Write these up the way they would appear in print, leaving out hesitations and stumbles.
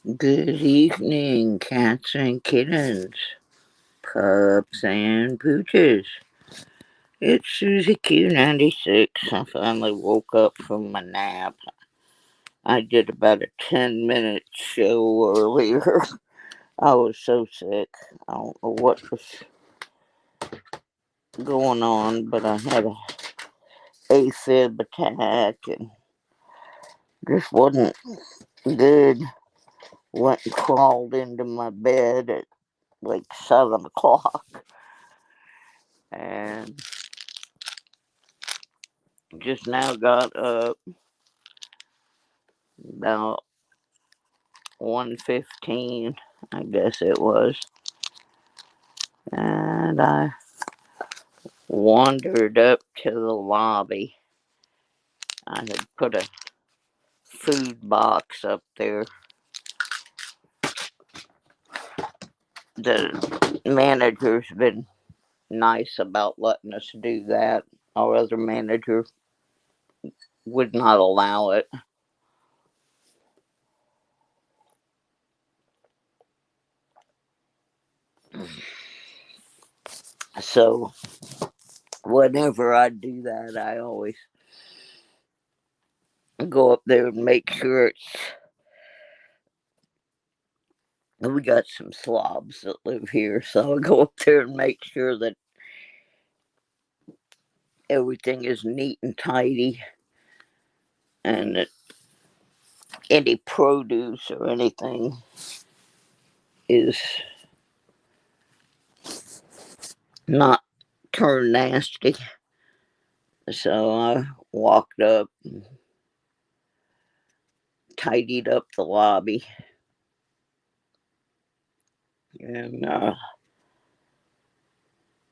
Good evening, cats and kittens, pups and pooches. It's Susie Q96. I finally woke up from my nap. I did about a 10-minute show earlier. I was so sick. I don't know what was going on, but I had a AFib attack and just wasn't good. Went and crawled into my bed at like 7 o'clock and just now got up about 1:15, I guess it was, and I wandered up to the lobby. I had put a food box up there. The manager's been nice about letting us do that. Our other manager would not allow it. So whenever I do that, I always go up there and make sure it's. We got some slobs that live here, so I go up there and make sure that everything is neat and tidy and that any produce or anything is not turned nasty. So I walked up and tidied up the lobby and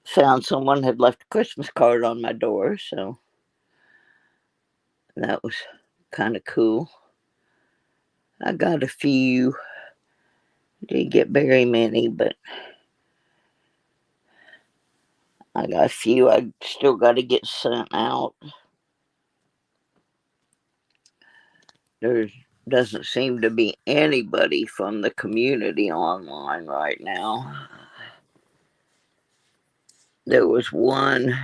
found someone had left a Christmas card on my door, so that was kind of cool. I got a few, didn't get very many, but I got a few I still got to get sent out. There doesn't seem to be anybody from the community online right now. There was one.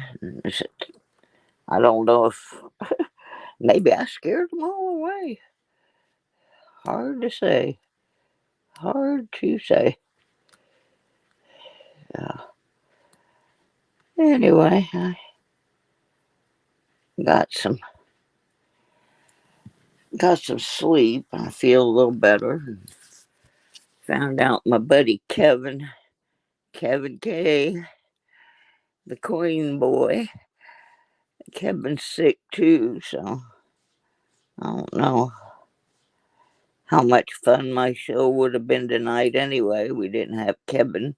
I don't know if maybe I scared them all away. Hard to say. Hard to say. Yeah. Anyway, I got some got some sleep. I feel a little better. Found out my buddy Kevin K, the Queen boy. Kevin's sick too, so I don't know how much fun my show would have been tonight anyway. We didn't have Kevin.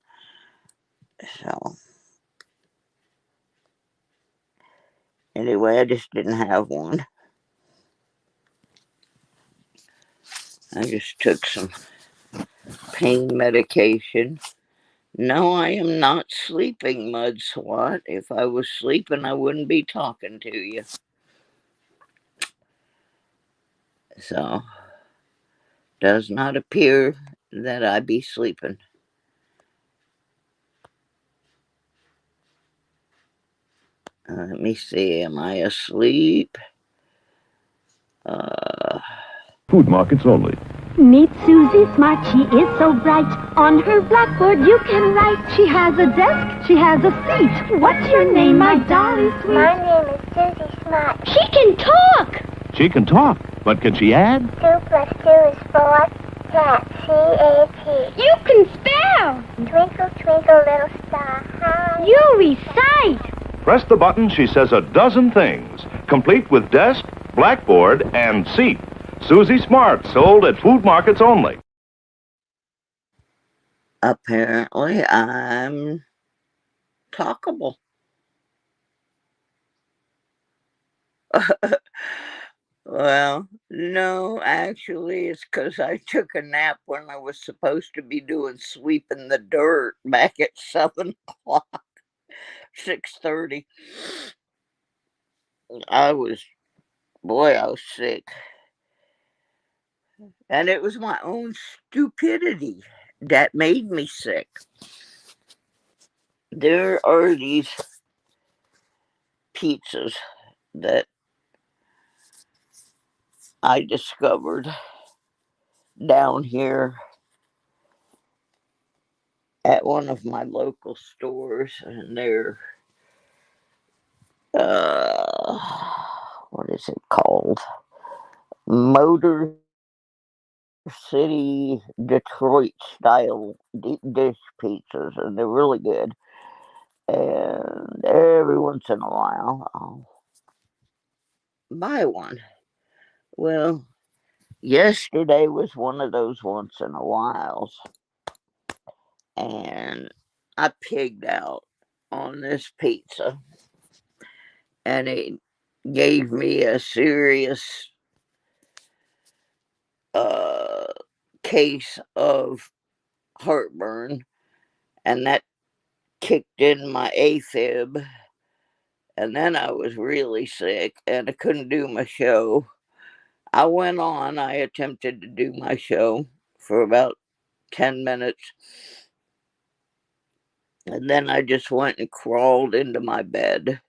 So anyway, I just didn't have one. I just took some pain medication. No, I am not sleeping, Mud Swat. If I was sleeping, I wouldn't be talking to you. So, does not appear that I be sleeping. Let me see. Am I asleep? Uh, Food markets only. Meet Susie Smart, she is so bright. On her blackboard you can write. She has a desk, she has a seat. What's your name, my dolly sweet? My name is Susie Smart. She can talk! She can talk, but can she add? 2 plus 2 is 4. Cat, C-A-T. You can spell! Twinkle, twinkle, little star, how You recite! Press the button, she says a dozen things, complete with desk, blackboard, and seat. Susie Smart, sold at food markets only. apparently, I'm talkable. Well, no, actually, it's because I took a nap when I was supposed to be doing sweeping the dirt back at 7 o'clock, 6:30. I was, boy, I was sick. And it was my own stupidity that made me sick. There are these pizzas that I discovered down here at one of my local stores, and they're uh, what is it called? Motor City Detroit style deep dish pizzas, and they're really good. And every once in a while, I'll buy one. Well, yesterday was one of those once in a whiles, and I pigged out on this pizza, and it gave me a serious uh, case of heartburn, and that kicked in my AFib, and then I was really sick, and I couldn't do my show. I went on, I attempted to do my show for about 10 minutes, and then I just went and crawled into my bed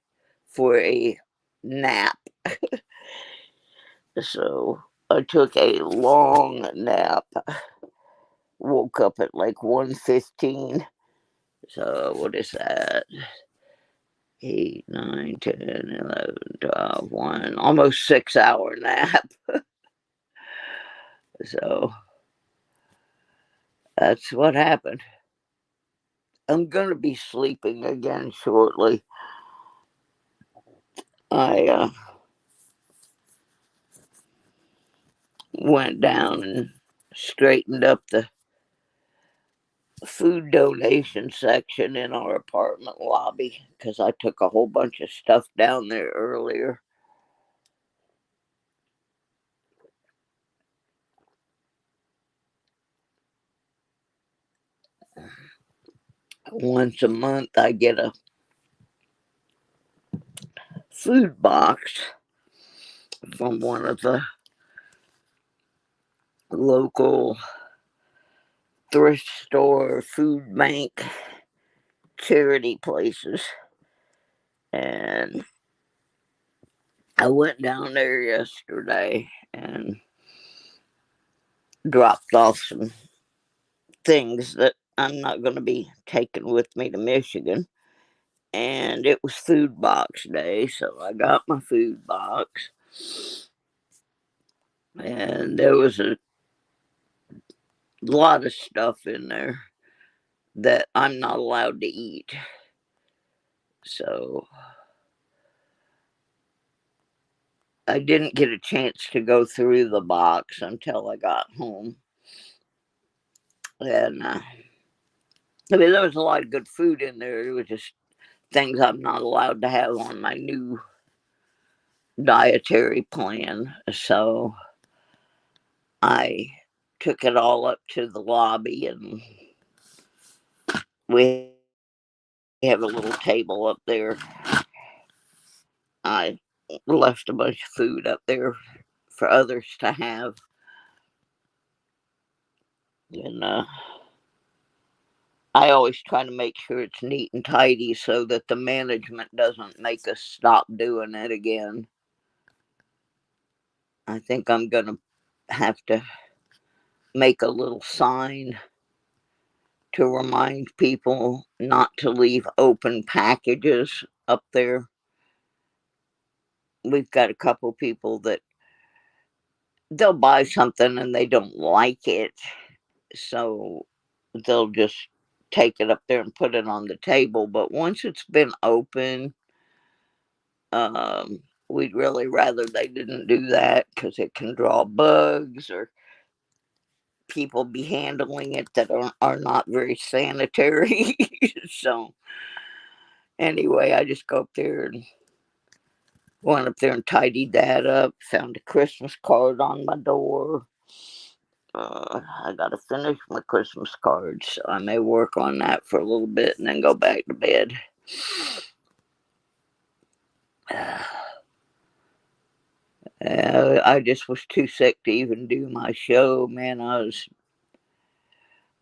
for a nap. So I took a long nap. Woke up at like 1:15. So what is that? 8, 9, 10, 11, 12, 1. Almost 6 hour nap. So that's what happened. I'm going to be sleeping again shortly. I went down and straightened up the food donation section in our apartment lobby because I took a whole bunch of stuff down there earlier. Once a month, I get a food box from one of the local thrift store, food bank, charity places. And I went down there yesterday and dropped off some things that I'm not going to be taking with me to Michigan. And it was food box day, so I got my food box. And there was a lot of stuff in there that I'm not allowed to eat. So I didn't get a chance to go through the box until I got home. And I mean, there was a lot of good food in there. It was just things I'm not allowed to have on my new dietary plan. So I took it all up to the lobby, and we have a little table up there. I left a bunch of food up there for others to have. And I always try to make sure it's neat and tidy so that the management doesn't make us stop doing it again. I think I'm going to have to make a little sign to remind people not to leave open packages up there. We've got a couple people that they'll buy something and they don't like it, so they'll just take it up there and put it on the table. But once it's been open, we'd really rather they didn't do that because it can draw bugs or people be handling it that are not very sanitary. So anyway, I just go up there and went up there and tidied that up. Found a Christmas card on my door. I got to finish my Christmas card, so I may work on that for a little bit and then go back to bed. I just was too sick to even do my show, man.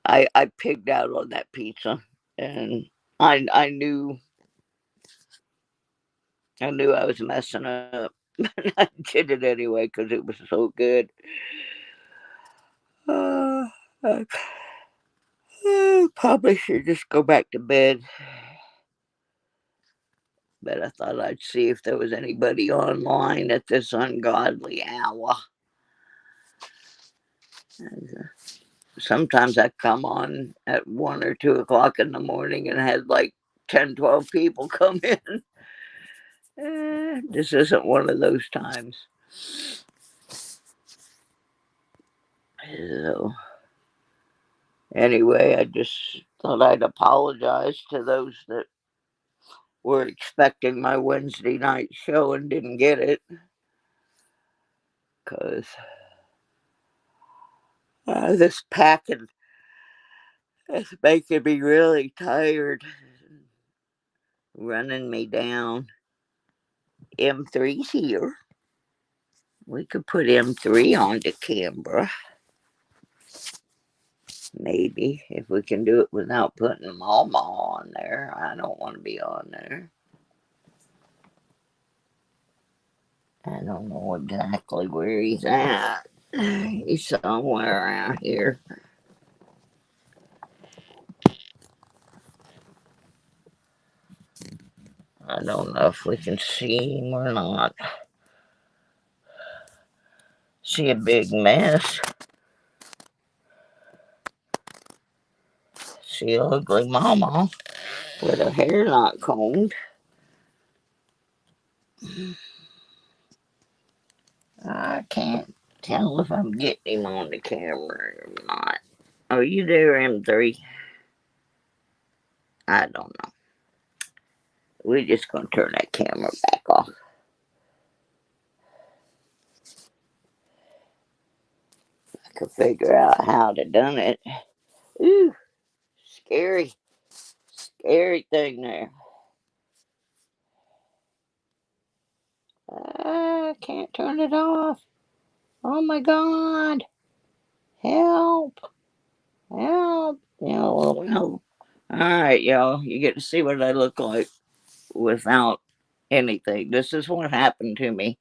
I pigged out on that pizza, and I knew I was messing up, but I did it anyway because it was so good. Uh, I probably should just go back to bed, but I thought I'd see if there was anybody online at this ungodly hour. Sometimes I come on at 1 or 2 o'clock in the morning and had like 10, 12 people come in. This isn't one of those times. So, anyway, I just thought I'd apologize to those that were expecting my Wednesday night show and didn't get it, because this packing is making me really tired, running me down. M3's here. We could put M3 on the camera, maybe, if we can do it without putting Mama on there. I don't want to be on there. I don't know exactly where he's at. He's somewhere around here. I don't know if we can see him or not. See a big mess. See ugly Mama with her hair not combed. I can't tell if I'm getting him on the camera or not. Are you there, M3? I don't know. We're just going to turn that camera back off. I could figure out how to done it. Ooh, scary, scary thing there. I can't turn it off. Oh my God. Help. Help. All right, y'all. You get to see what I look like without anything. This is what happened to me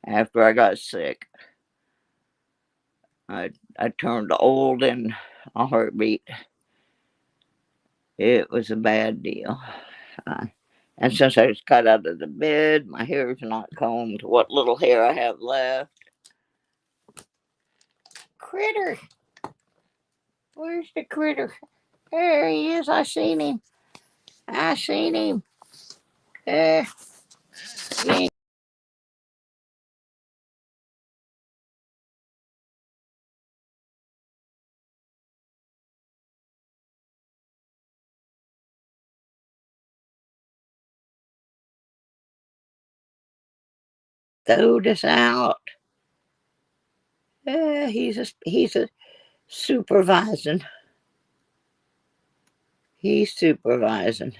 after I got sick. I turned old in a heartbeat. It was a bad deal. Uh, and since I just got out of the bed, my hair is not combed. What little hair I have left. Critter. Where's the critter? There he is. I seen him. I seen him. There. He throwed us out. He's a supervising. He's supervising.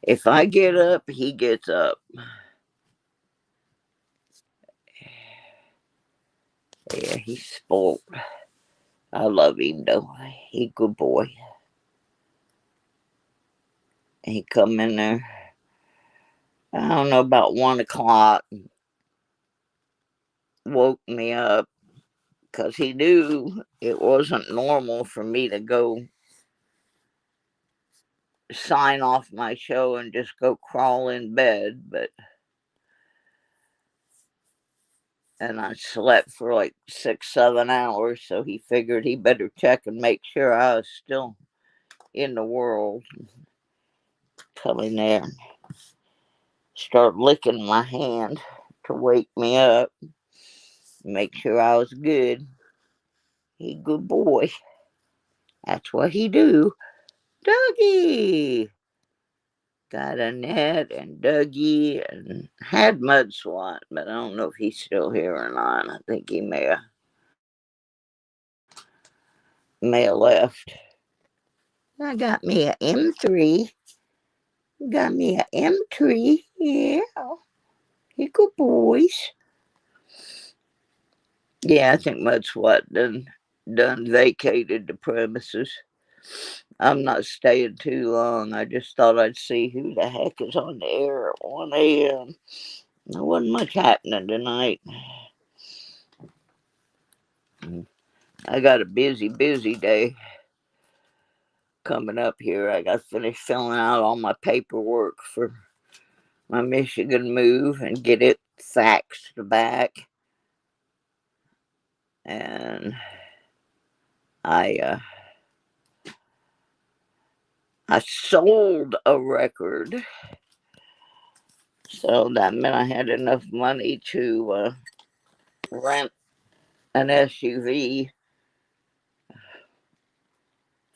If I get up, he gets up. Yeah, he's spoiled. I love him though. He good boy. He come in there. I don't know, about 1 o'clock. Woke me up because he knew it wasn't normal for me to go sign off my show and just go crawl in bed, but and I slept for like 6, 7 hours, so he figured he better check and make sure I was still in the world. Come in there and start licking my hand to wake me up, make sure I was good. He good boy. That's what he do. Dougie got a net and Dougie and had Mud Swat, but I don't know if he's still here or not. I think he may have left. I got me a M3. Got me a M3. Yeah. good boys. Yeah, I think that's what done vacated the premises. I'm not staying too long. I just thought I'd see who the heck is on the air at 1 a.m. There wasn't much happening tonight. I got a busy day coming up here. I got to finish filling out all my paperwork for my Michigan move and get it faxed back. And I I sold a record, so that meant I had enough money to rent an SUV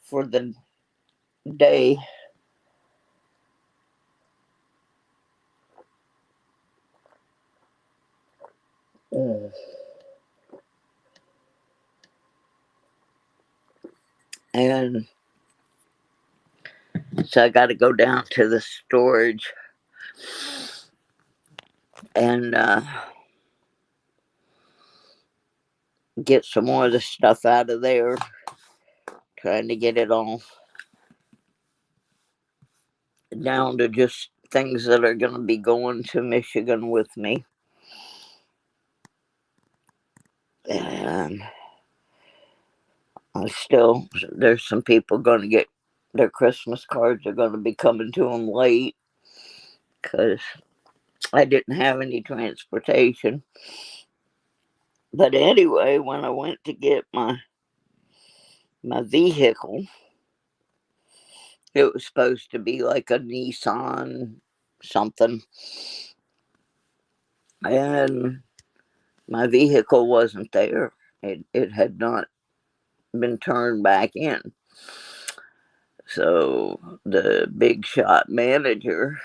for the day. Mm. And so I got to go down to the storage and get some more of the stuff out of there. Trying to get it all down to just things that are going to be going to Michigan with me. And there's some people going to get their Christmas cards are going to be coming to them late because I didn't have any transportation. But anyway, when I went to get my vehicle, it was supposed to be like a Nissan something, and my vehicle wasn't there. It had not been turned back in. So the big shot manager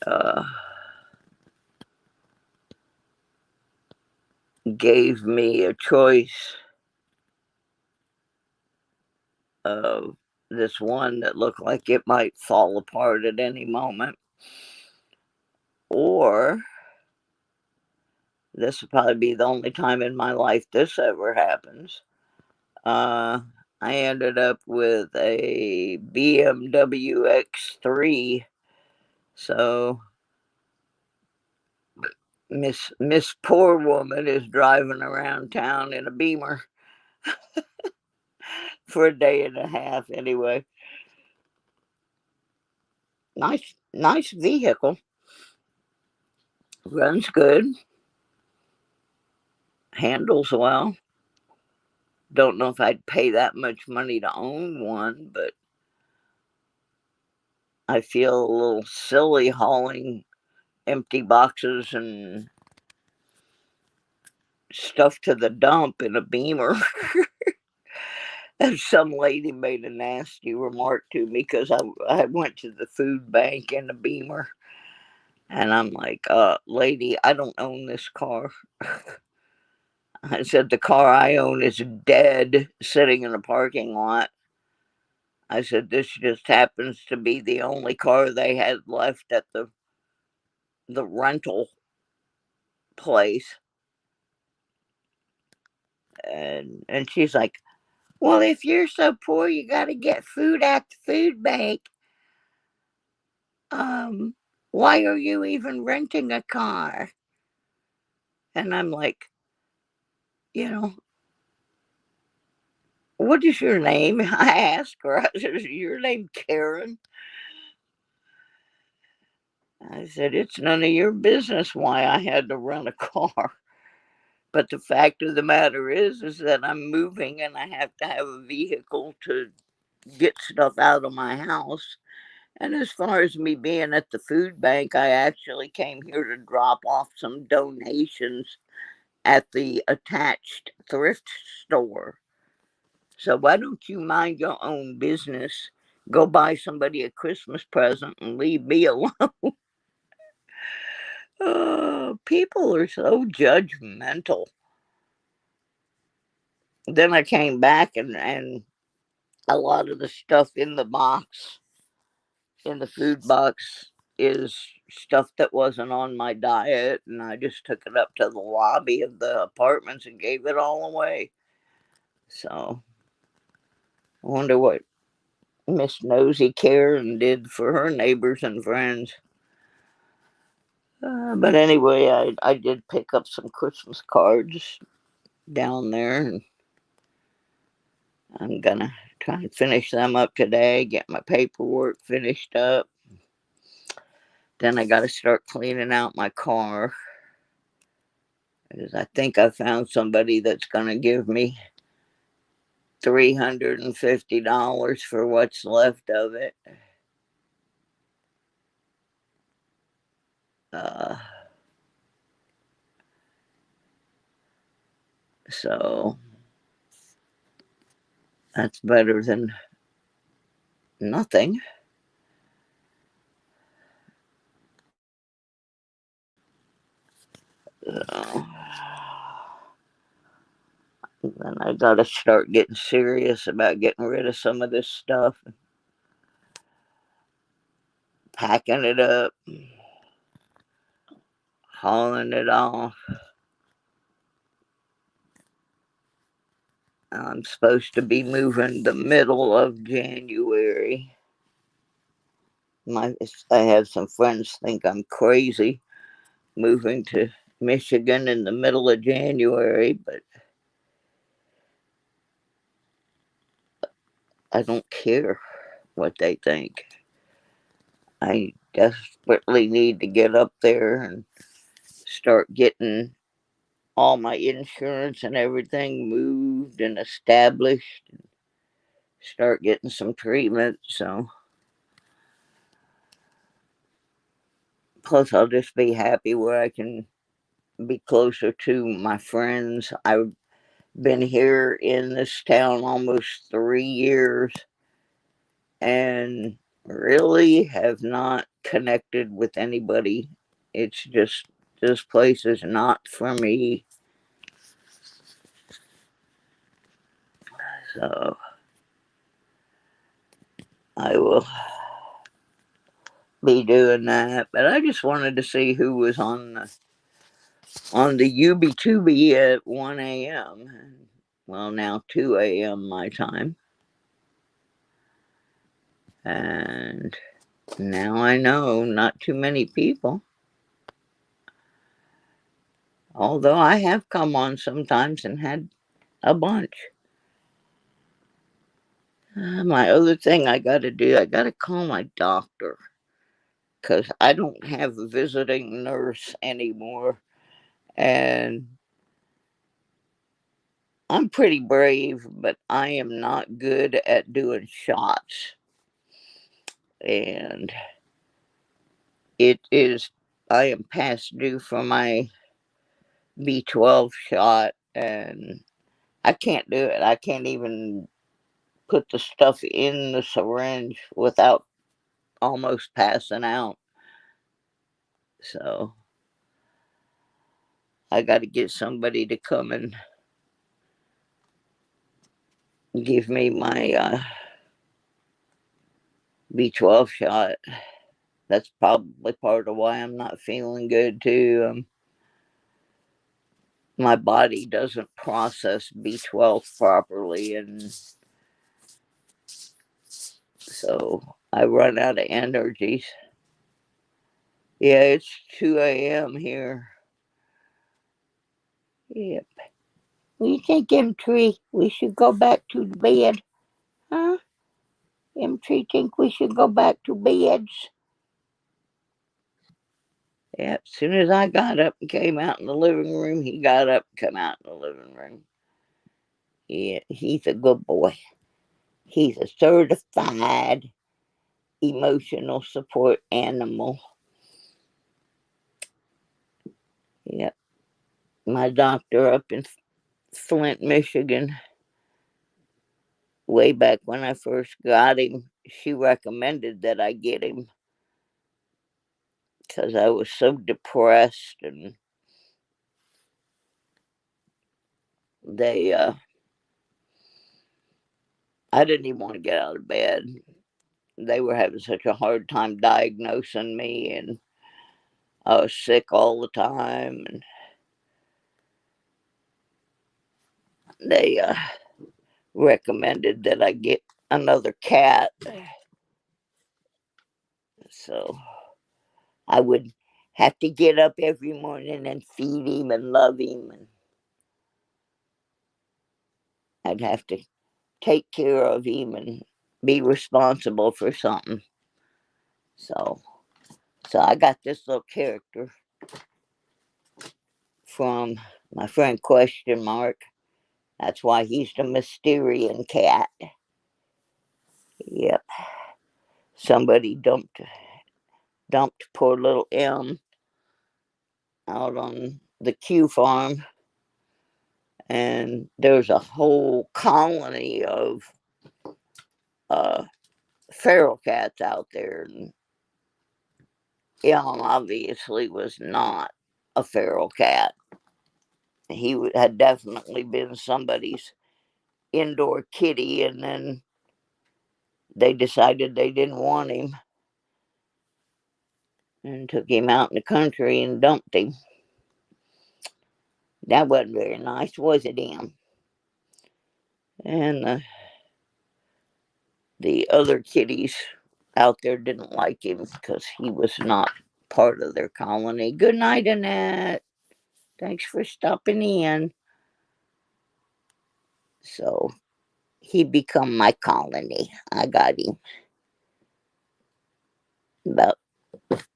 uh, gave me a choice of this one that looked like it might fall apart at any moment, or this will probably be the only time in my life this ever happens. I ended up with a BMW X3. So Miss Poor Woman is driving around town in a Beamer for a day and a half anyway. Nice vehicle. Runs good. Handles well. Don't know if I'd pay that much money to own one, but I feel a little silly hauling empty boxes and stuff to the dump in a Beamer. And some lady made a nasty remark to me because I went to the food bank in a Beamer. And I'm like, lady, I don't own this car. I said, the car I own is dead, sitting in a parking lot. I said, this just happens to be the only car they had left at the rental place. And she's like, well, if you're so poor, you got to get food at the food bank. Um, why are you even renting a car? And I'm like, you know, what is your name? I asked her, I said, is your name Karen? I said, it's none of your business why I had to rent a car. But the fact of the matter is that I'm moving and I have to have a vehicle to get stuff out of my house. And as far as me being at the food bank, I actually came here to drop off some donations at the attached thrift store. So why don't you mind your own business? Go buy somebody a Christmas present and leave me alone. Oh, people are so judgmental. Then I came back and a lot of the stuff in the box, in the food box, is stuff that wasn't on my diet, and I just took it up to the lobby of the apartments and gave it all away. So I wonder what Miss Nosy Karen did for her neighbors and friends. But anyway, I did pick up some Christmas cards down there, and I'm gonna try and finish them up today, get my paperwork finished up. Then I got to start cleaning out my car, because I think I found somebody that's going to give me $350 for what's left of it. Uh, so that's better than nothing. So, then I got to start getting serious about getting rid of some of this stuff, packing it up, hauling it off. I'm supposed to be moving the middle of January. I have some friends think I'm crazy moving to Michigan in the middle of January, but I don't care what they think. I desperately need to get up there and start getting all my insurance and everything moved and established, and start getting some treatment. So, plus, I'll just be happy where I can be closer to my friends. I've been here in this town almost 3 years and really have not connected with anybody. It's just, this place is not for me. So I will be doing that. But I just wanted to see who was on the UB2B at 1 a.m. Well, now 2 a.m. my time. And now I know not too many people. Although I have come on sometimes and had a bunch. My other thing I got to do, I got to call my doctor, because I don't have a visiting nurse anymore. And I'm pretty brave, but I am not good at doing shots. And it is, I am past due for my B12 shot, and I can't do it. I can't even put the stuff in the syringe without almost passing out. So I got to get somebody to come and give me my B12 shot. That's probably part of why I'm not feeling good too. My body doesn't process B12 properly, and so I run out of energies. Yeah, it's 2 a.m. here. Yep. What do you think, M3? We should go back to bed, huh? M3 think we should go back to beds? Yeah, as soon as I got up and came out in the living room, he got up and come out in the living room. Yeah, he's a good boy. He's a certified emotional support animal. Yep. My doctor up in Flint, Michigan, way back when I first got him, she recommended that I get him because I was so depressed, and they I didn't even want to get out of bed. they were having such a hard time diagnosing me, and I was sick all the time. And they recommended that I get another cat. So I would have to get up every morning and feed him and love him. And I'd have to take care of him and be responsible for something. So, so I got this little character from my friend Question Mark. That's why he's the Mysterian cat. Yep. Somebody dumped poor little M out on the Q farm, and there's a whole colony of uh, feral cats out there. And M obviously was not a feral cat. He had definitely been somebody's indoor kitty, and then they decided they didn't want him and took him out in the country and dumped him. That wasn't very nice, was it, Em? And the other kitties out there didn't like him because he was not part of their colony. Good night, Annette. Thanks for stopping in. So he become my colony. I got him about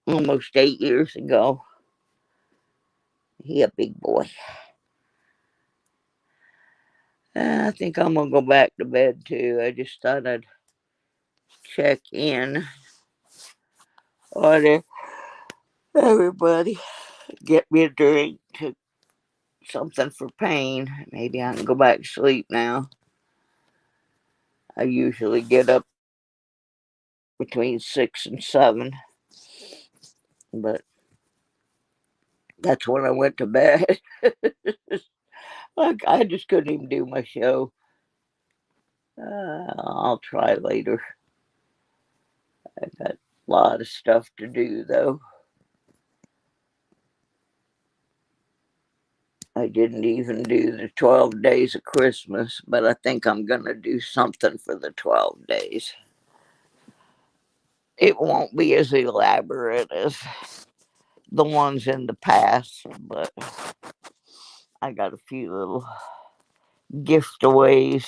almost 8 years ago. He a big boy. I think I'm gonna go back to bed too. I just thought I'd check in on everybody. Get me a drink, to something for pain. Maybe I can go back to sleep now. I usually get up between 6 and 7, but that's when I went to bed. Like I just couldn't even do my show. I'll try later. I got a lot of stuff to do though. I didn't even do the 12 days of Christmas, but I think I'm going to do something for the 12 days. It won't be as elaborate as the ones in the past, but I got a few little gift-aways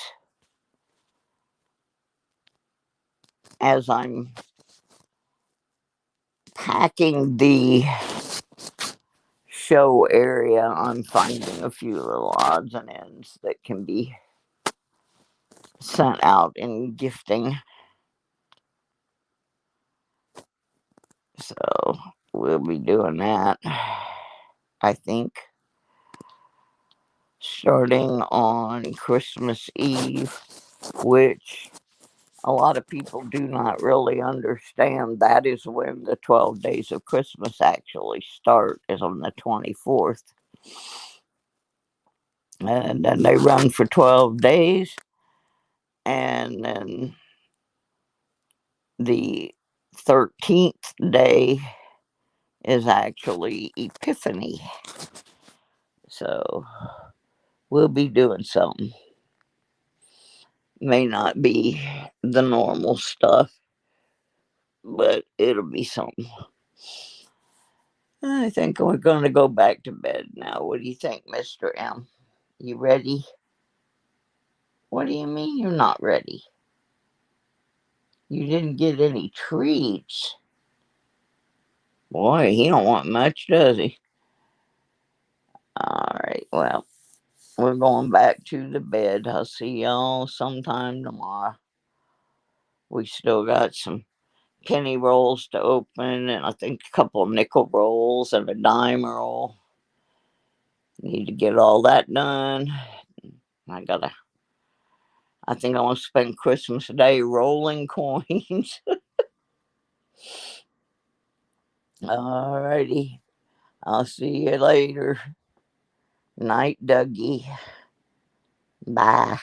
as I'm packing the show area. I'm finding a few little odds and ends that can be sent out in gifting. So we'll be doing that, I think, starting on Christmas Eve, which a lot of people do not really understand. That is when the 12 days of Christmas actually start, is on the 24th. And then they run for 12 days. And then the 13th day is actually Epiphany. So we'll be doing something. May not be the normal stuff, but it'll be something. I think we're going to go back to bed now. What do you think, Mr. M? You ready? What do you mean you're not ready? You didn't get any treats. Boy, he don't want much, does he? All right, well, we're going back to the bed. I'll see y'all sometime tomorrow. We still got some penny rolls to open, and I think a couple of nickel rolls and a dime roll. Need to get all that done. I think I want to spend Christmas Day rolling coins. Alrighty. I'll see you later. Night, Dougie. Bye.